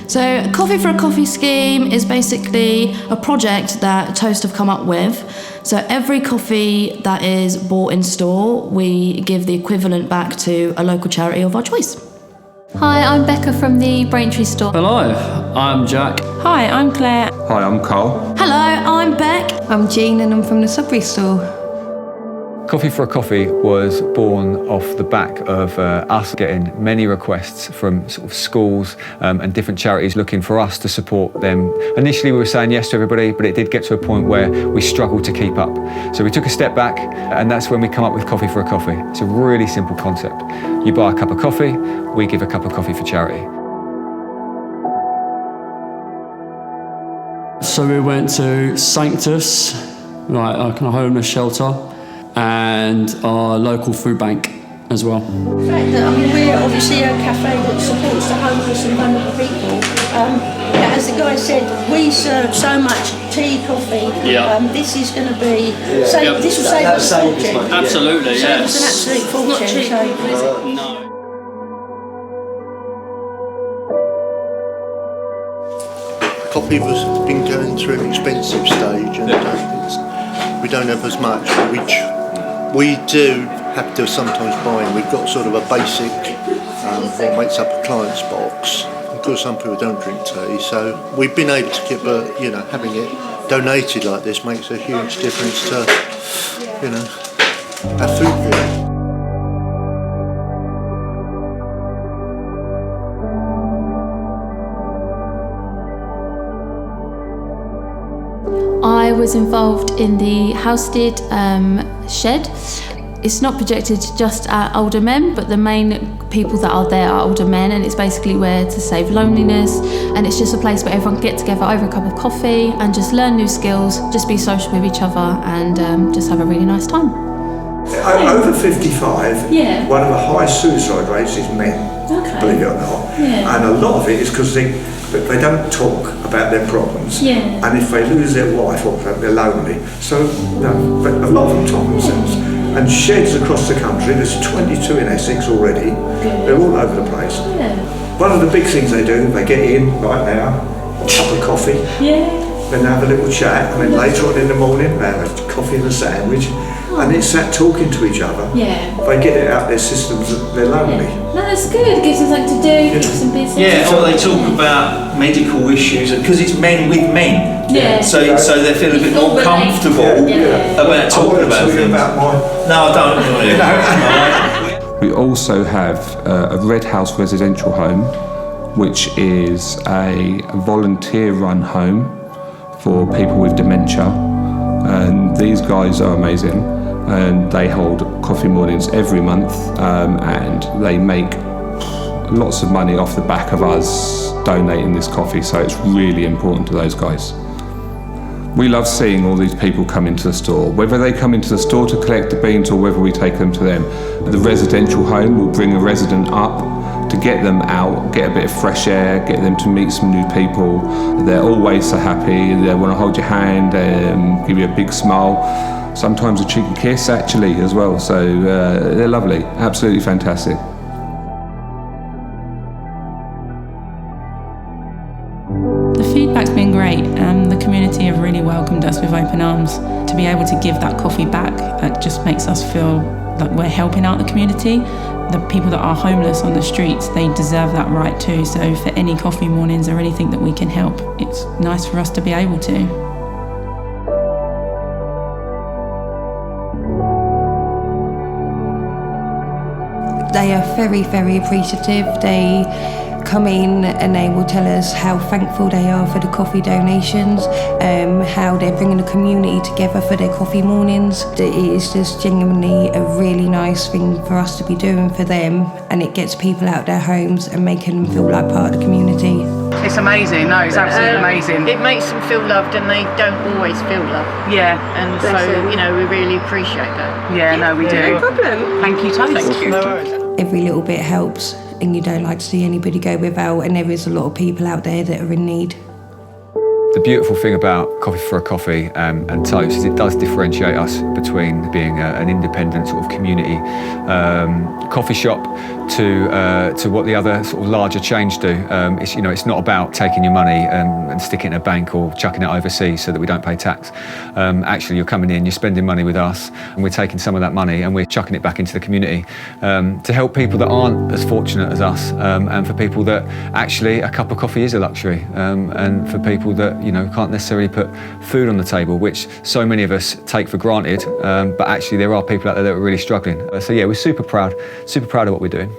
So Coffee for a Coffee scheme is basically a project that Toast have come up with. So every coffee that is bought in store, we give the equivalent back to a local charity of our choice. Hi, I'm Becca from the Braintree store. Hello, I'm Jack. Hi, I'm Claire. Hi, I'm Cole. Hello, I'm Beck. I'm Jean and I'm from the Sudbury store. Coffee for a Coffee was born off the back of us getting many requests from sort of schools and different charities looking for us to support them. Initially we were saying yes to everybody, but it did get to a point where we struggled to keep up. So we took a step back, and that's when we come up with Coffee for a Coffee. It's a really simple concept. You buy a cup of coffee, we give a cup of coffee for charity. So we went to Sanctus, like a homeless shelter, and our local food bank as well. The fact that, we're obviously a cafe that supports the homeless and vulnerable people. As the guy said, we serve so much tea, coffee. Yeah. This is going to be, this will save us a fortune. Absolutely, Save us an absolute fortune. Not cheap, so. No. Coffee has been going through an expensive stage, and we don't have as much, which we do have to sometimes buy. And we've got sort of a basic what makes up a client's box. Of course, some people don't drink tea, so we've been able to keep, having it donated like this makes a huge difference to, our food bill. I was involved in the Housestead shed. It's not projected just at older men, but the main people that are there are older men, and it's basically where to save loneliness, and it's just a place where everyone can get together over a cup of coffee and just learn new skills, just be social with each other, and just have a really nice time. Over 55, one of the highest suicide rates is men, believe it or not. And a lot of it is because they don't talk about their problems, and if they lose their wife or they're lonely, so but a lot of them talk themselves. And sheds across the country, there's 22 in Essex already, they're all over the place. One of the big things they do, they get in right now, a cup of coffee, then have a little chat, and then later on in the morning they have a coffee and a sandwich, and it's that talking to each other. They get it out their systems that they're lonely. No, that's good. It gives them something to do, keeps them busy. Or they talk about medical issues, because it's men with men. So they feel a bit more comfortable about talking about things. No, I don't. We also have a Red House residential home, which is a volunteer-run home for people with dementia. And these guys are amazing, and they hold coffee mornings every month, and they make lots of money off the back of us donating this coffee, so it's really important to those guys. We love seeing all these people come into the store, whether they come into the store to collect the beans or whether we take them to them. The residential home will bring a resident up to get them out, get a bit of fresh air, get them to meet some new people. They're always so happy, they want to hold your hand, give you a big smile, sometimes a cheeky kiss actually as well, so they're lovely, absolutely fantastic. The feedback's been great, and the community have really welcomed us with open arms. To be able to give that coffee back, that just makes us feel like we're helping out the community. The people that are homeless on the streets, they deserve that right too. So for any coffee mornings or anything that we can help, it's nice for us to be able to. They are very, very appreciative. They come in and they will tell us how thankful they are for the coffee donations, how they're bringing the community together for their coffee mornings. It is just genuinely a really nice thing for us to be doing for them, and it gets people out their homes and making them feel like part of the community. It's amazing, no, it's absolutely amazing. It makes them feel loved, and they don't always feel loved. And so, we really appreciate that. No, we do. No problem. Thank you, Toast. Thank you. No worries. Every little bit helps, and you don't like to see anybody go without, and there is a lot of people out there that are in need. The beautiful thing about Coffee for a Coffee and Toast is it does differentiate us between being an independent sort of community coffee shop to what the other sort of larger chains do. It's not about taking your money and sticking it in a bank or chucking it overseas so that we don't pay tax. Actually, you're coming in, you're spending money with us, and we're taking some of that money and we're chucking it back into the community to help people that aren't as fortunate as us, and for people that actually a cup of coffee is a luxury, and for people that can't necessarily put food on the table, which so many of us take for granted, but actually there are people out there that are really struggling. So yeah, we're super proud of what we're doing.